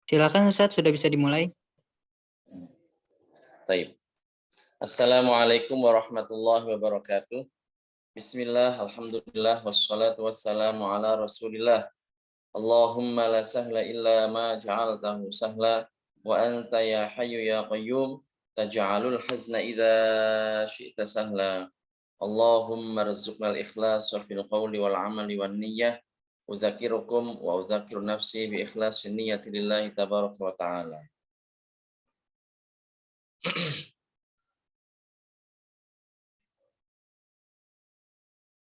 Silakan Ustadz, sudah bisa dimulai. Baik. Assalamualaikum warahmatullahi wabarakatuh. Bismillah, alhamdulillah, wassalatu wassalamu ala rasulillah. Allahumma la sahla illa ma ja'altahu sahla, wa anta ya hayyu ya qayyum, taj'alul hazna idza syi'ta sahla. Allahumma rizqna al-ikhlas fil qawli wal amali wan niyyah. Udzakirukum wa udzakiru nafsi bi ikhlasin niyyati lillahi tabaraka wa ta'ala.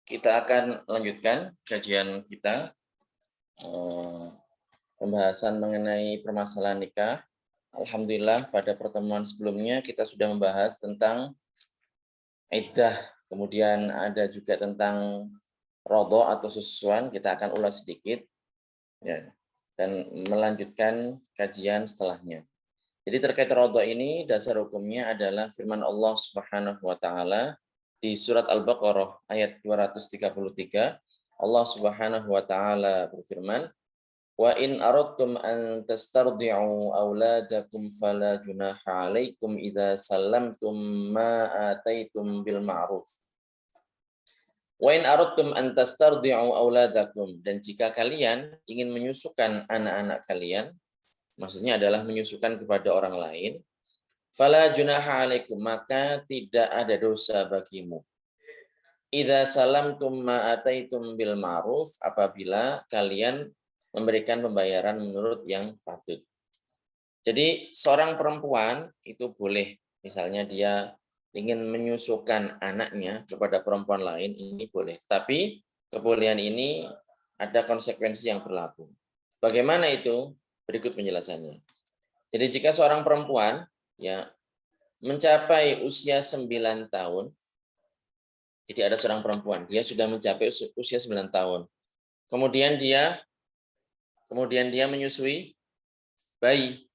Kita akan lanjutkan kajian kita, pembahasan mengenai permasalahan nikah. Alhamdulillah pada pertemuan sebelumnya kita sudah membahas tentang iddah, kemudian ada juga tentang rodho atau susuan. Kita akan ulas sedikit ya, dan melanjutkan kajian setelahnya. Jadi terkait rodho ini, dasar hukumnya adalah firman Allah Subhanahu wa Ta'ala di surat Al-Baqarah ayat 233. Allah Subhanahu wa Ta'ala berfirman, wa in aradtum an tastardi'u auladakum fala junaha 'alaikum idza sallamtum ma ataitum bil ma'ruf. Wa in aradtum an tastardi'u auladakum, dan jika kalian ingin menyusukan anak-anak kalian, maksudnya adalah menyusukan kepada orang lain, fala junaha 'alaikum, maka tidak ada dosa bagimu. Idza salamtum ma ataitum bil ma'ruf, apabila kalian memberikan pembayaran menurut yang patut. Jadi seorang perempuan itu boleh, misalnya dia ingin menyusukan anaknya kepada perempuan lain, ini boleh. Tapi kebolehan ini ada konsekuensi yang berlaku. Bagaimana itu? Berikut penjelasannya. Jadi jika seorang perempuan ya mencapai usia 9 tahun, jadi ada seorang perempuan, dia sudah mencapai usia 9 tahun. Kemudian dia menyusui bayi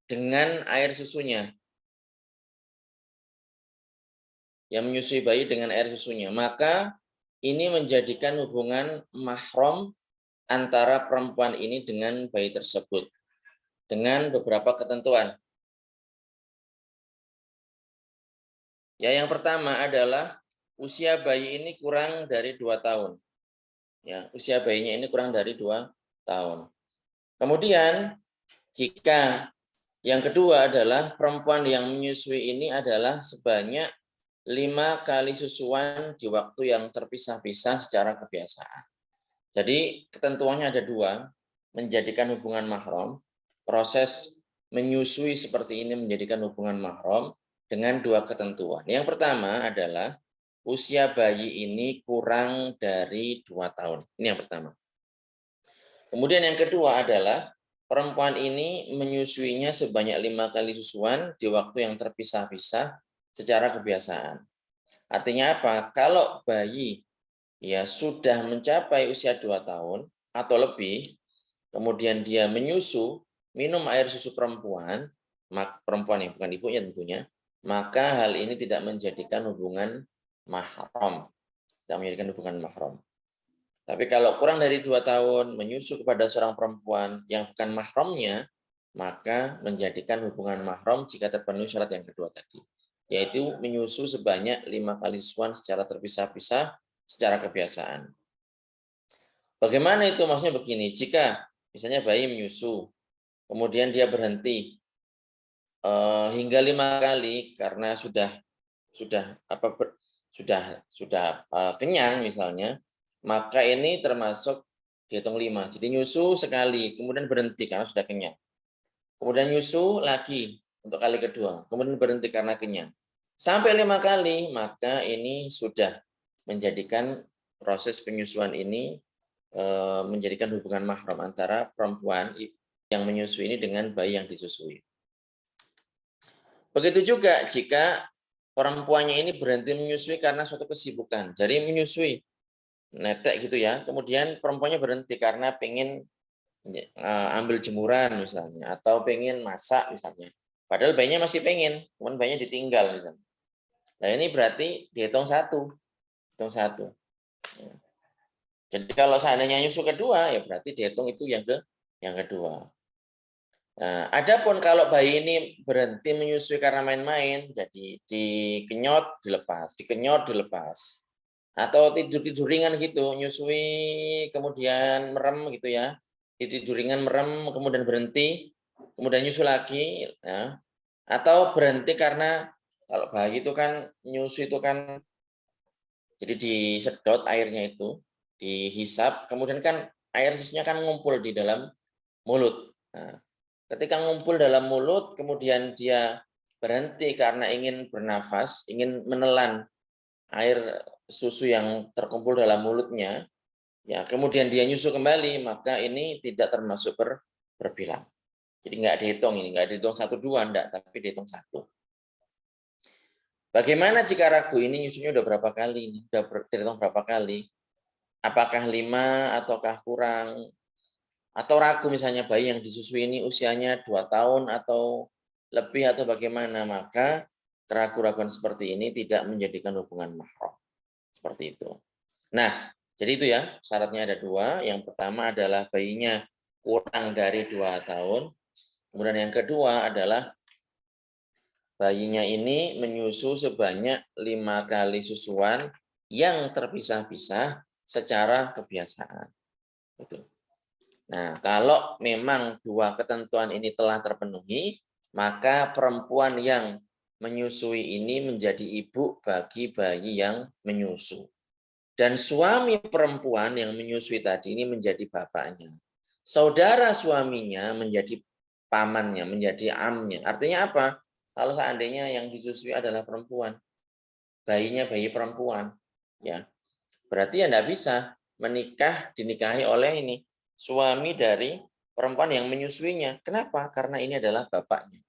dengan air susunya. Yang menyusui bayi dengan air susunya, maka ini menjadikan hubungan mahram antara perempuan ini dengan bayi tersebut dengan beberapa ketentuan. Ya, yang pertama adalah usia bayi ini kurang dari 2 tahun. Ya, usia bayinya ini kurang dari 2 tahun. Kemudian jika yang kedua adalah perempuan yang menyusui ini adalah sebanyak 5 kali susuan di waktu yang terpisah-pisah secara kebiasaan. Jadi ketentuannya ada 2, menjadikan hubungan mahram. Proses menyusui seperti ini menjadikan hubungan mahram dengan 2 ketentuan. Yang pertama adalah usia bayi ini kurang dari 2 tahun. Ini yang pertama. Kemudian yang kedua adalah perempuan ini menyusuinya sebanyak 5 kali susuan di waktu yang terpisah-pisah secara kebiasaan. Artinya apa? Kalau bayi ya sudah mencapai usia 2 tahun atau lebih, kemudian dia menyusu, minum air susu perempuan yang bukan ibunya tentunya, maka hal ini tidak menjadikan hubungan mahram. Tidak menjadikan hubungan mahram. Tapi kalau kurang dari 2 tahun menyusu kepada seorang perempuan yang bukan mahramnya, maka menjadikan hubungan mahram jika terpenuhi syarat yang kedua tadi, yaitu menyusu sebanyak 5 kali susuan secara terpisah-pisah secara kebiasaan. Bagaimana itu? Maksudnya begini, jika misalnya bayi menyusu, kemudian dia berhenti hingga 5 kali karena sudah kenyang misalnya, maka ini termasuk dihitung 5. Jadi nyusu sekali, kemudian berhenti karena sudah kenyang. Kemudian nyusu lagi untuk kali kedua, kemudian berhenti karena kenyang. Sampai 5 kali, maka ini sudah menjadikan proses penyusuan ini menjadikan hubungan mahram antara perempuan yang menyusui ini dengan bayi yang disusui. Begitu juga jika perempuannya ini berhenti menyusui karena suatu kesibukan. Jadi menyusui, netek gitu ya, kemudian perempuannya berhenti karena pengen ambil jemuran misalnya, atau pengen masak misalnya. Padahal bayinya masih pengen, kemudian bayinya ditinggal misalnya. Nah ini berarti dihitung 1. Hitung 1. Ya. Jadi kalau seandainya nyusu kedua, ya berarti dihitung itu yang kedua. Nah, adapun kalau bayi ini berhenti menyusui karena main-main, jadi dikenyot, dilepas, atau tidur ringan gitu, nyusui kemudian merem gitu ya, tidur ringan merem kemudian berhenti, kemudian nyusu lagi, ya. Atau berhenti karena kalau bayi itu kan nyusu itu kan jadi disedot airnya itu, dihisap, kemudian kan air susunya kan ngumpul di dalam mulut. Nah, ketika ngumpul dalam mulut, kemudian dia berhenti karena ingin bernafas, ingin menelan air susu yang terkumpul dalam mulutnya, ya kemudian dia nyusu kembali, maka ini tidak termasuk berbilang. Jadi nggak dihitung ini, nggak dihitung 1, 2, enggak, tapi dihitung 1. Bagaimana jika ragu ini nyusunya udah berapa kali? Udah terhitung berapa kali? Apakah 5 ataukah kurang? Atau ragu misalnya bayi yang disusui ini usianya 2 tahun atau lebih atau bagaimana? Maka keraguan-keraguan seperti ini tidak menjadikan hubungan mahram. Seperti itu. Nah, jadi itu ya, syaratnya ada 2. Yang pertama adalah bayinya kurang dari 2 tahun. Kemudian yang kedua adalah bayinya ini menyusu sebanyak 5 kali susuan yang terpisah-pisah secara kebiasaan. Itu. Nah, kalau memang 2 ketentuan ini telah terpenuhi, maka perempuan yang menyusui ini menjadi ibu bagi bayi yang menyusu. Dan suami perempuan yang menyusui tadi ini menjadi bapaknya. Saudara suaminya menjadi pamannya, menjadi amnya. Artinya apa? Kalau seandainya yang disusui adalah perempuan, bayinya bayi perempuan, ya berarti ya enggak bisa dinikahi oleh ini suami dari perempuan yang menyusuinya. Kenapa? Karena ini adalah bapaknya.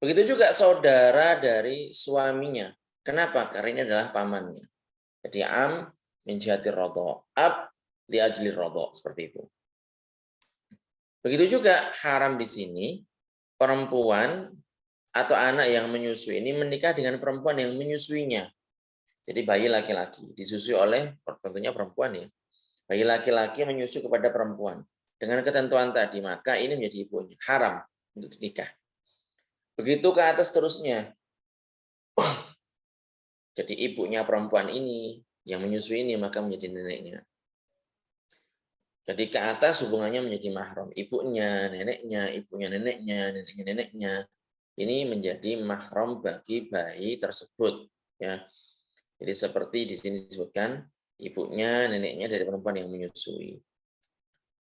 Begitu juga saudara dari suaminya. Kenapa? Karena ini adalah pamannya. Jadi am min jihati rodho, ab li ajli rodho, seperti itu. Begitu juga haram di sini perempuan atau anak yang menyusui ini menikah dengan perempuan yang menyusuinya. Jadi bayi laki-laki disusui oleh tentunya perempuan ya. Bayi laki-laki menyusu kepada perempuan dengan ketentuan tadi, maka ini menjadi ibunya, haram untuk nikah. Begitu ke atas terusnya. Jadi ibunya perempuan ini yang menyusui ini maka menjadi neneknya. Jadi ke atas hubungannya menjadi mahram. Ibunya, neneknya, neneknya, neneknya. Ini menjadi mahram bagi bayi tersebut. Ya. Jadi seperti di sini disebutkan, ibunya, neneknya dari perempuan yang menyusui.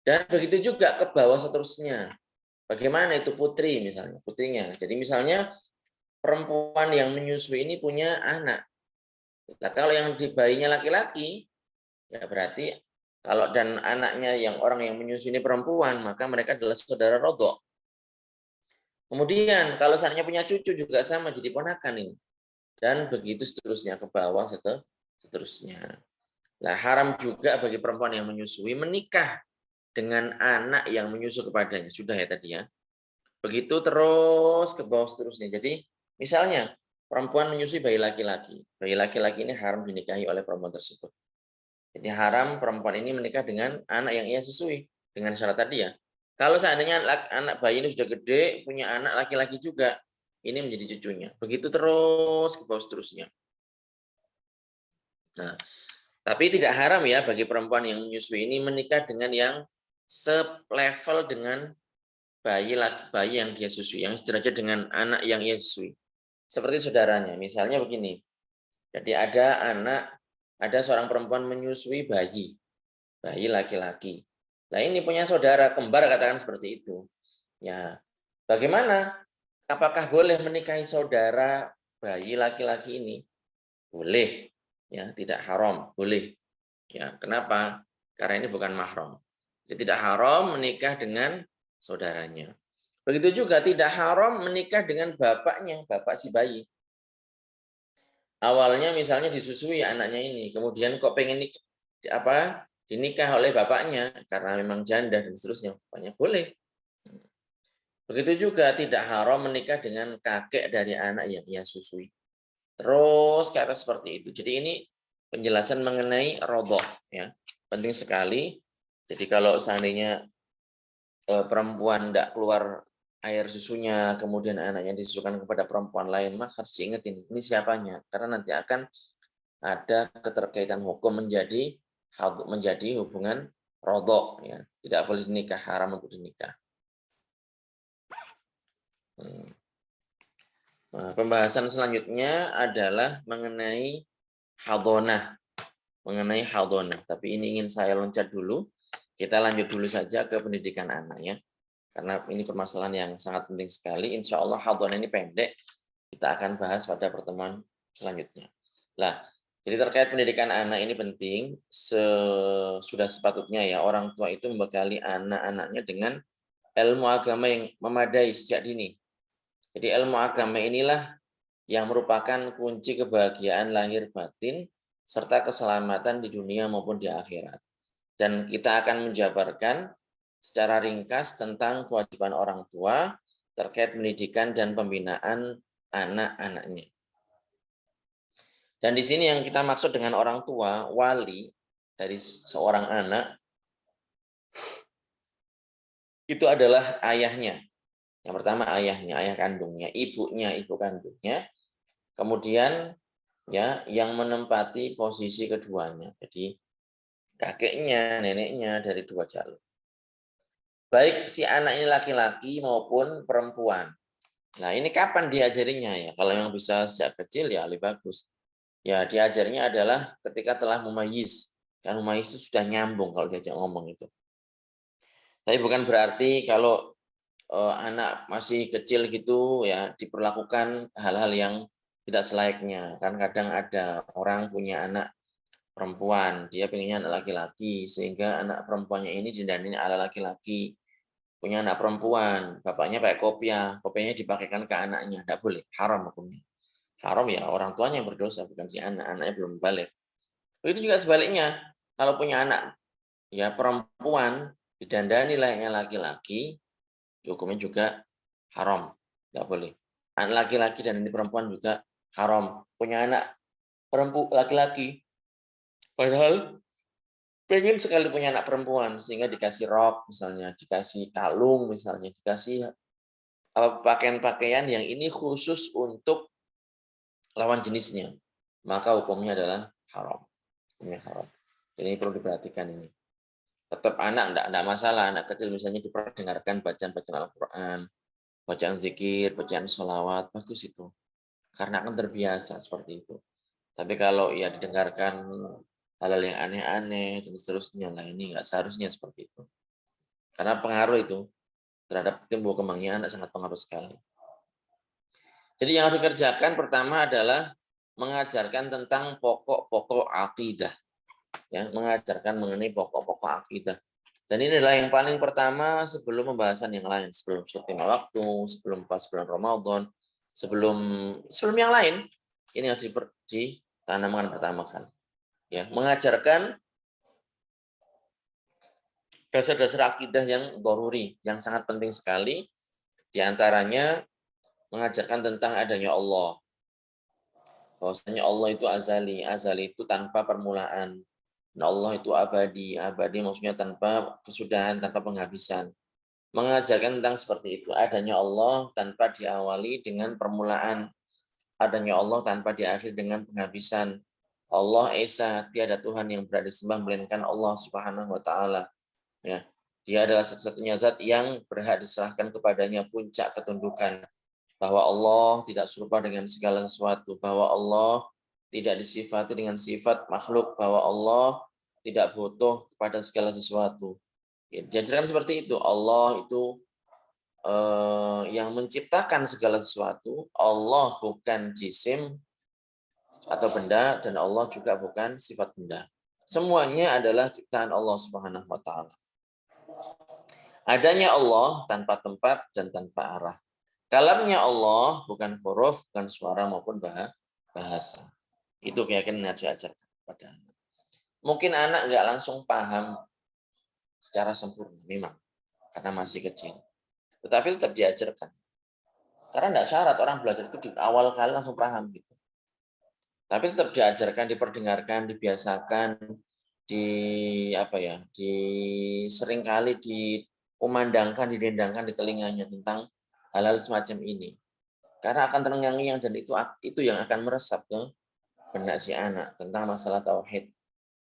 Dan begitu juga ke bawah seterusnya. Bagaimana itu putri misalnya, putrinya. Jadi misalnya perempuan yang menyusui ini punya anak. Nah, kalau yang di bayinya laki-laki, ya berarti kalau dan anaknya yang orang yang menyusui ini perempuan, maka mereka adalah saudara rodok. Kemudian kalau seandainya punya cucu juga sama, jadi ponakan ini. Dan begitu seterusnya ke bawah seterusnya. Nah, haram juga bagi perempuan yang menyusui menikah dengan anak yang menyusu kepadanya. Sudah ya tadi ya. Begitu terus ke bawah seterusnya. Jadi misalnya perempuan menyusui bayi laki-laki. Bayi laki-laki ini haram dinikahi oleh perempuan tersebut. Jadi haram perempuan ini menikah dengan anak yang ia susui. Dengan syarat tadi ya. Kalau seandainya anak bayi ini sudah gede, punya anak laki-laki juga, ini menjadi cucunya. Begitu terus ke bawah seterusnya. Nah, tapi tidak haram ya bagi perempuan yang menyusui ini menikah dengan yang selevel dengan bayi yang dia susui, yang sederajat dengan anak yang ia susui. Seperti saudaranya, misalnya begini. Jadi ada seorang perempuan menyusui bayi laki-laki. Nah ini punya saudara kembar katakan seperti itu. Ya, bagaimana? Apakah boleh menikahi saudara bayi laki-laki ini? Boleh, ya tidak haram, boleh. Ya, kenapa? Karena ini bukan mahram. Jadi tidak haram menikah dengan saudaranya. Begitu juga tidak haram menikah dengan bapaknya, bapak si bayi. Awalnya misalnya disusui anaknya ini, kemudian kok pengen dinikah oleh bapaknya karena memang janda dan seterusnya, bapaknya boleh. Begitu juga tidak haram menikah dengan kakek dari anak yang ia susui. Terus kata seperti itu. Jadi ini penjelasan mengenai rodhoh ya. Penting sekali. Jadi kalau seandainya perempuan tidak keluar air susunya, kemudian anaknya disusukan kepada perempuan lain, maka harus diingetin ini siapanya, karena nanti akan ada keterkaitan hukum menjadi hubungan rodok, ya, tidak boleh dinikah, haram untuk dinikah. Nah, pembahasan selanjutnya adalah mengenai hadonah, Tapi ini ingin saya loncat dulu. Kita lanjut dulu saja ke pendidikan anak, ya. Karena ini permasalahan yang sangat penting sekali. Insya Allah hadonah ini pendek. Kita akan bahas pada pertemuan selanjutnya. Lah, jadi terkait pendidikan anak ini penting. Sudah sepatutnya ya orang tua itu membekali anak-anaknya dengan ilmu agama yang memadai sejak dini. Jadi ilmu agama inilah yang merupakan kunci kebahagiaan lahir batin serta keselamatan di dunia maupun di akhirat. Dan kita akan menjabarkan secara ringkas tentang kewajiban orang tua terkait pendidikan dan pembinaan anak-anaknya. Dan di sini yang kita maksud dengan orang tua, wali dari seorang anak, itu adalah ayahnya. Yang pertama ayahnya, ayah kandungnya, ibunya, ibu kandungnya. Kemudian ya yang menempati posisi keduanya. Jadi kakeknya, neneknya dari dua jalur. Baik si anak ini laki-laki maupun perempuan. Nah, ini kapan diajarinya ya? Kalau yang bisa sejak kecil ya lebih bagus. Ya, diajarnya adalah ketika telah mumayyiz. Kan mumayyiz itu sudah nyambung kalau diajak ngomong itu. Tapi bukan berarti kalau anak masih kecil gitu ya diperlakukan hal-hal yang tidak selayaknya. Kan kadang ada orang punya anak perempuan, dia pengennya anak laki-laki, sehingga anak perempuannya ini didandani ala laki-laki. Punya anak perempuan, bapaknya pakai kopiahnya dipakaikan ke anaknya, tidak boleh, haram hukumnya. Haram ya orang tuanya yang berdosa, bukan si anak, anaknya belum balik. Begitu juga sebaliknya, kalau punya anak ya perempuan didandani layaknya laki-laki, hukumnya juga haram, tidak boleh. Anak laki-laki dan ini perempuan juga haram. Punya anak perempuan laki-laki, padahal pengen sekali punya anak perempuan sehingga dikasih rok misalnya, dikasih kalung misalnya, dikasih pakaian-pakaian yang ini khusus untuk lawan jenisnya, maka hukumnya adalah haram. Hukumnya haram. Jadi ini perlu diperhatikan ini. Tetap anak enggak masalah, anak kecil misalnya diperdengarkan bacaan-bacaan Al-Qur'an, bacaan zikir, bacaan sholawat, bagus itu. Karena akan terbiasa seperti itu. Tapi kalau ya didengarkan hal-hal yang aneh-aneh dan seterusnya, nah ini nggak seharusnya seperti itu. Karena pengaruh itu terhadap tumbuh kembangnya anak sangat pengaruh sekali. Jadi yang harus dikerjakan pertama adalah mengajarkan tentang pokok-pokok akidah. Ya, mengajarkan mengenai pokok-pokok akidah. Dan ini adalah yang paling pertama sebelum pembahasan yang lain, sebelum sholat lima waktu, sebelum pas bulan Ramadan, sebelum yang lain. Ini harus ditanamkan pertama kali. Ya, mengajarkan dasar-dasar akidah yang daruri, yang sangat penting sekali. Di antaranya mengajarkan tentang adanya Allah. Bahwasanya Allah itu azali, azali itu tanpa permulaan. Dan Allah itu abadi, abadi maksudnya tanpa kesudahan, tanpa penghabisan. Mengajarkan tentang seperti itu, adanya Allah tanpa diawali dengan permulaan, adanya Allah tanpa diakhiri dengan penghabisan. Allah Esa, tiada Tuhan yang berada disembah melainkan Allah Subhanahu wa taala. Ya, dia adalah satu-satunya zat yang berhak diserahkan kepadanya puncak ketundukan. Bahwa Allah tidak serupa dengan segala sesuatu, bahwa Allah tidak disifati dengan sifat makhluk, bahwa Allah tidak butuh kepada segala sesuatu. Ya, diajarkan seperti itu. Allah itu yang menciptakan segala sesuatu. Allah bukan jisim atau benda, dan Allah juga bukan sifat benda. Semuanya adalah ciptaan Allah Subhanahu wa taala. Adanya Allah tanpa tempat dan tanpa arah. Kalamnya Allah bukan huruf, bukan suara maupun bahasa. Itu keyakinan yang harus diajarkan kepada anak. Mungkin anak nggak langsung paham secara sempurna, memang karena masih kecil. Tetapi tetap diajarkan. Karena nggak syarat orang belajar itu di awal kali langsung paham gitu. Tapi tetap diajarkan, diperdengarkan, dibiasakan, seringkali dikumandangkan, didendangkan di telinganya tentang hal-hal semacam ini. Karena akan terngiang-ngiang dan itu yang akan meresap ke benak si anak tentang masalah tauhid.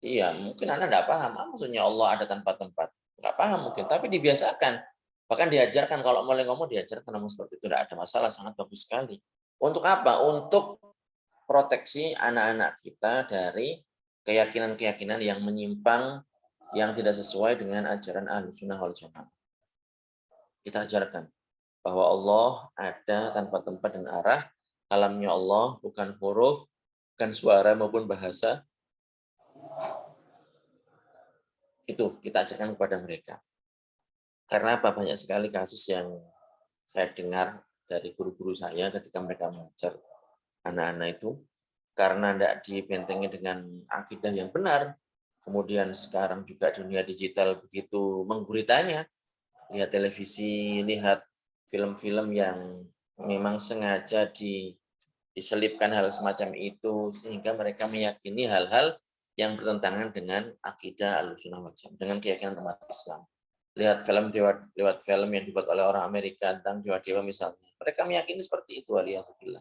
Iya, mungkin anak enggak paham, maksudnya Allah ada tanpa tempat. Enggak paham mungkin, tapi dibiasakan. Bahkan diajarkan kalau mulai ngomong diajarkan ngomong seperti itu, enggak ada masalah, sangat bagus sekali. Untuk apa? Untuk proteksi anak-anak kita dari keyakinan-keyakinan yang menyimpang, yang tidak sesuai dengan ajaran Ahlussunnah wal Jamaah. Kita ajarkan bahwa Allah ada tanpa tempat dan arah, kalamnya Allah bukan huruf, bukan suara maupun bahasa. Itu kita ajarkan kepada mereka. Karena apa? Banyak sekali kasus yang saya dengar dari guru-guru saya ketika mereka mengajar anak-anak itu, karena tidak dibentengi dengan akidah yang benar, kemudian sekarang juga dunia digital begitu mengguritanya, lihat televisi, lihat film-film yang memang sengaja diselipkan hal semacam itu, sehingga mereka meyakini hal-hal yang bertentangan dengan akidah Ahlussunnah wal Jamaah, dengan keyakinan umat Islam. Lihat film lewat film yang dibuat oleh orang Amerika tentang dewa-dewa misalnya. Mereka meyakini seperti itu, waliyahulillah.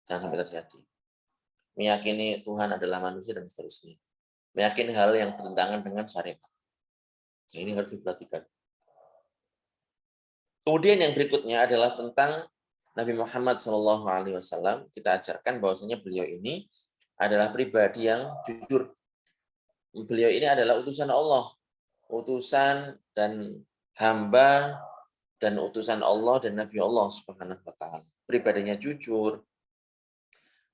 Jangan sampai terjadi. Meyakini Tuhan adalah manusia dan seterusnya. Meyakini hal yang bertentangan dengan syariat. Ini harus diperhatikan. Kemudian yang berikutnya adalah tentang Nabi Muhammad SAW. Kita ajarkan bahwasanya beliau ini adalah pribadi yang jujur. Beliau ini adalah utusan Allah, utusan dan hamba dan utusan Allah dan Nabi Allah Subhanahu wa taala. Pribadinya jujur,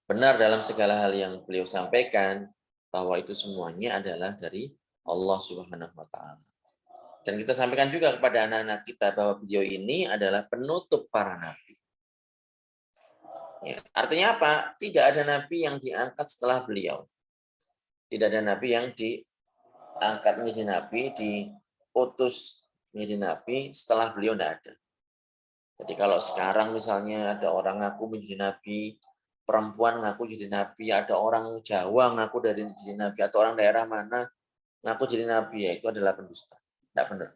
benar dalam segala hal yang beliau sampaikan, bahwa itu semuanya adalah dari Allah Subhanahu wa taala. Dan kita sampaikan juga kepada anak-anak kita bahwa beliau ini adalah penutup para nabi. Ya, artinya apa? Tidak ada nabi yang diangkat setelah beliau. Tidak ada nabi yang diangkat menjadi nabi, diutus menjadi nabi setelah beliau tidak ada. Jadi kalau sekarang misalnya ada orang ngaku menjadi nabi, perempuan ngaku jadi nabi, ada orang Jawa ngaku dari jadi nabi, atau orang daerah mana ngaku jadi nabi, ya itu adalah pendusta. Tidak benar.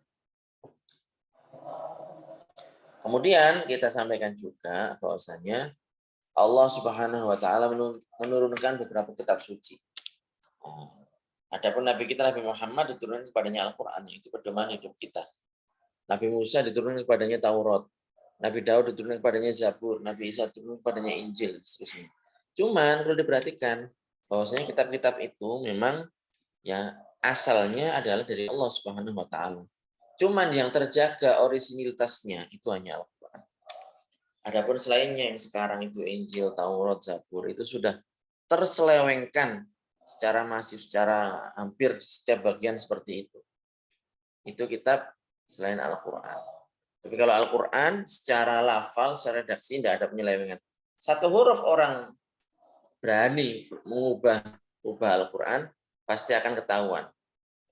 Kemudian kita sampaikan juga bahwasanya Allah Subhanahu wa taala menurunkan beberapa kitab suci. Adapun Nabi kita Nabi Muhammad diturunkan kepadanya Al-Qur'an, itu pedoman hidup kita. Nabi Musa diturunkan kepadanya Taurat. Nabi Daud diturunkan kepadanya Zabur, Nabi Isa diturunkan kepadanya Injil, seterusnya. Cuman perlu diperhatikan bahwasanya kitab-kitab itu memang ya asalnya adalah dari Allah Subhanahu wa taala. Cuman yang terjaga orisinilitasnya itu hanya Al-Qur'an. Adapun selainnya yang sekarang itu Injil, Taurat, Zabur itu sudah terselewengkan secara masif, secara hampir setiap bagian seperti itu. Itu kitab selain Al-Qur'an. Tapi kalau Al-Qur'an secara lafal, secara redaksi tidak ada penyelewengan. Satu huruf orang berani mengubah Al-Qur'an pasti akan ketahuan.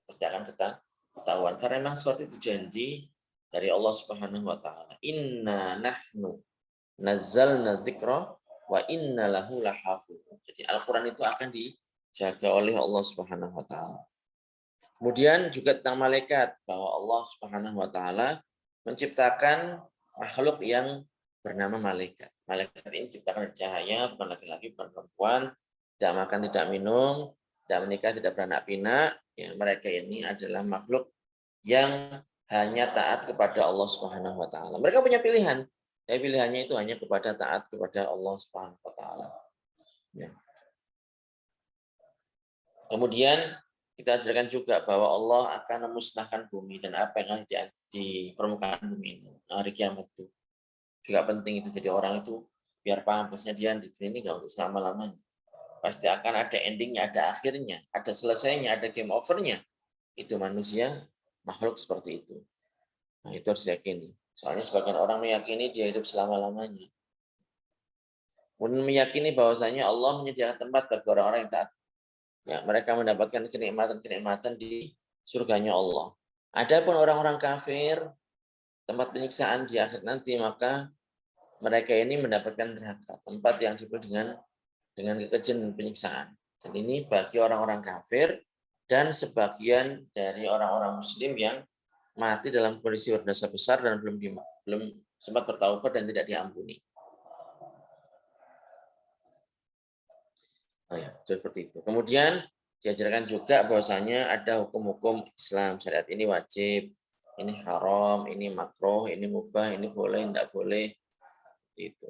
Pasti akan ketahuan. Karena memang seperti itu janji dari Allah Subhanahu wa taala. Inna nahnu nazzalna dzikra wa inna lahu lahafizun. Jadi Al-Qur'an itu akan dijaga oleh Allah Subhanahu wa taala. Kemudian juga tentang malaikat, bahwa Allah Subhanahu wa taala menciptakan makhluk yang bernama malaikat. Malaikat ini diciptakan dari cahaya, bukan laki-laki, bukan perempuan, tidak makan, tidak minum, tidak menikah, tidak beranak pinak. Ya, mereka ini adalah makhluk yang hanya taat kepada Allah Subhanahu wa taala. Mereka punya pilihan. Tapi pilihannya itu hanya kepada taat kepada Allah Subhanahu wa taala. Ya. Kemudian kita ajarkan juga bahwa Allah akan memusnahkan bumi dan apa yang ada di permukaan bumi ini hari kiamat itu. Juga penting itu, jadi orang itu biar paham bahwasanya dia di dunia ini nggak untuk selama-lamanya. Pasti akan ada endingnya, ada akhirnya, ada selesainya, ada game overnya. Itu manusia, makhluk seperti itu. Nah, itu harus diyakini. Soalnya sebagian orang meyakini dia hidup selama-lamanya. Kemudian meyakini bahwasanya Allah menyediakan tempat bagi orang-orang yang taat. Ya, mereka mendapatkan kenikmatan-kenikmatan di surganya Allah. Adapun orang-orang kafir, tempat penyiksaan di akhir nanti, maka mereka ini mendapatkan neraka, tempat yang dipenuhi dengan kekejian dan penyiksaan. Dan ini bagi orang-orang kafir dan sebagian dari orang-orang muslim yang mati dalam kondisi berdosa besar dan belum sempat bertaubat dan tidak diampuni. Oh ya, seperti itu. Kemudian diajarkan juga bahwasanya ada hukum-hukum Islam. Syariat ini wajib, ini haram, ini makruh, ini mubah, ini boleh, tidak boleh. Itu.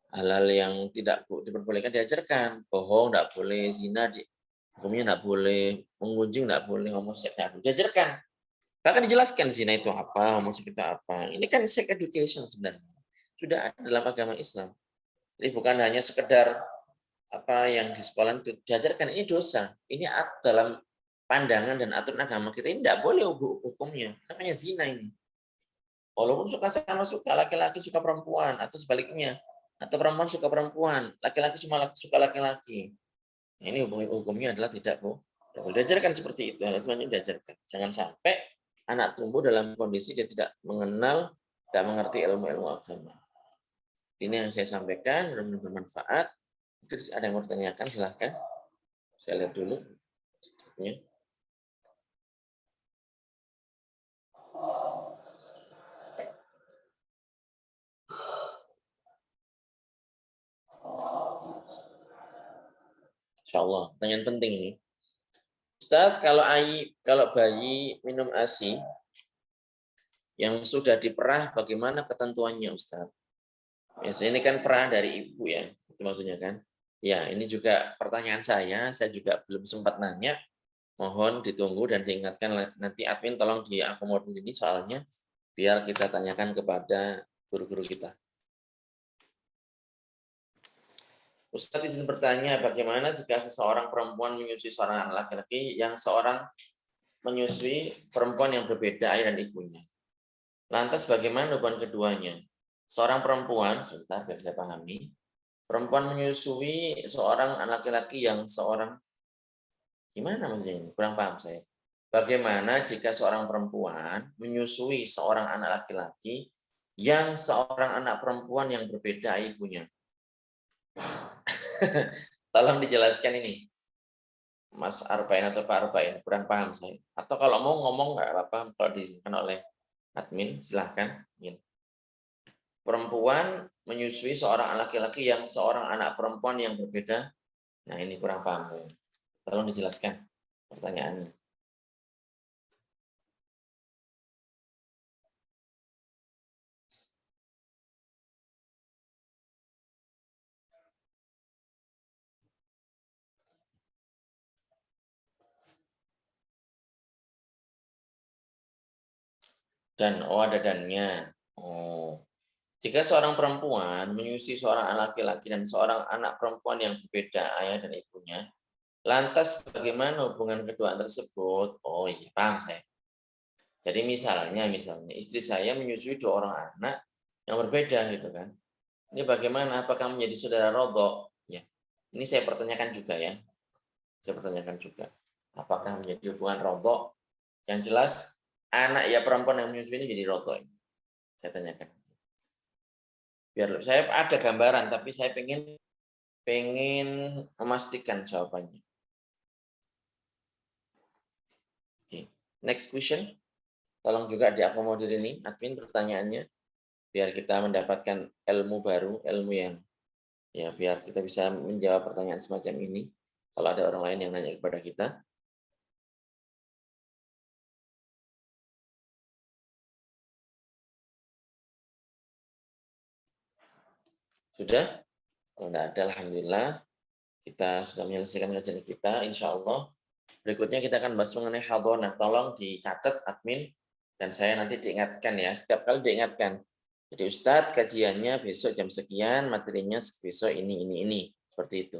Hal-hal yang tidak diperbolehkan diajarkan. Bohong tidak boleh, zina hukumnya tidak boleh, mengunjung tidak boleh, homoseks tidak boleh. Diajarkan. Bahkan dijelaskan zina itu apa, homoseks itu apa. Ini kan sex education sebenarnya. Sudah ada dalam agama Islam. Jadi bukan hanya sekedar apa yang di sekolah itu diajarkan, ini dosa. Ini dalam pandangan dan aturan agama kita ini tidak boleh hukumnya. Namanya zina ini. Walaupun suka sama suka, laki-laki suka perempuan atau sebaliknya, atau perempuan suka perempuan, laki-laki cuma suka laki-laki. Ini hukumnya adalah tidak boleh. Diajarkan seperti itu, hal semuanya diajarkan. Jangan sampai anak tumbuh dalam kondisi dia tidak mengenal, tidak mengerti ilmu-ilmu agama. Ini yang saya sampaikan, mudah-mudahan bermanfaat. Mungkin ada yang mau ditanyakan, silahkan. Saya lihat dulu. Insya Allah, pertanyaan penting ini. Ustaz, kalau bayi minum ASI yang sudah diperah, bagaimana ketentuannya, Ustaz? Biasanya ini kan perah dari ibu ya, itu maksudnya kan? Ya, ini juga pertanyaan saya juga belum sempat nanya. Mohon ditunggu dan diingatkan nanti admin tolong diakomodir ini soalnya biar kita tanyakan kepada guru-guru kita. Ustaz izin bertanya, bagaimana jika seseorang perempuan menyusui seorang anak laki-laki yang seorang menyusui perempuan yang berbeda ayah dan ibunya? Lantas bagaimana hubungan keduanya? Seorang perempuan, sebentar biar saya pahami, perempuan menyusui seorang anak laki-laki yang seorang, gimana maksudnya ini? Kurang paham saya. Bagaimana jika seorang perempuan menyusui seorang anak laki-laki yang seorang anak perempuan yang berbeda ibunya? Tolong dijelaskan ini, Mas Arba'in atau Pak Arba'in, kurang paham saya. Atau kalau mau ngomong nggak apa-apa, kalau diizinkan oleh admin, silahkan. Perempuan menyusui seorang laki-laki yang seorang anak perempuan yang berbeda. Nah ini kurang paham. Tolong dijelaskan pertanyaannya. Dan ada dannya. Oh. Jika seorang perempuan menyusui seorang laki-laki dan seorang anak perempuan yang berbeda ayah dan ibunya, lantas bagaimana hubungan kedua tersebut? Oh iya, paham saya. Jadi misalnya istri saya menyusui dua orang anak yang berbeda gitu kan. Ini bagaimana? Apakah menjadi saudara rodok? Ya, ini saya pertanyakan juga ya. Saya pertanyakan juga. Apakah menjadi hubungan rodok? Yang jelas anak ya perempuan yang menyusui ini jadi rodok. Saya tanyakan. Biar saya ada gambaran, tapi saya pengen memastikan jawabannya. Oke. Next question. Tolong juga diakomodir ini, admin pertanyaannya, biar kita mendapatkan ilmu baru, ilmu yang ya biar kita bisa menjawab pertanyaan semacam ini. Kalau ada orang lain yang nanya kepada kita. Sudah? Kalau tidak ada, alhamdulillah. Kita sudah menyelesaikan kajian kita, insya Allah. Berikutnya kita akan bahas mengenai hadonah. Tolong dicatat admin, dan saya nanti diingatkan ya, setiap kali diingatkan. Jadi Ustadz kajiannya besok jam sekian, materinya besok ini. Seperti itu.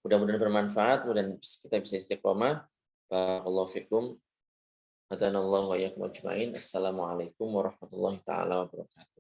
Mudah-mudahan bermanfaat, mudah-mudahan kita bisa istiqomah. Barakallahu fikum. Hadanallahu wa iyyakum ajmain. Assalamualaikum warahmatullahi taala wabarakatuh.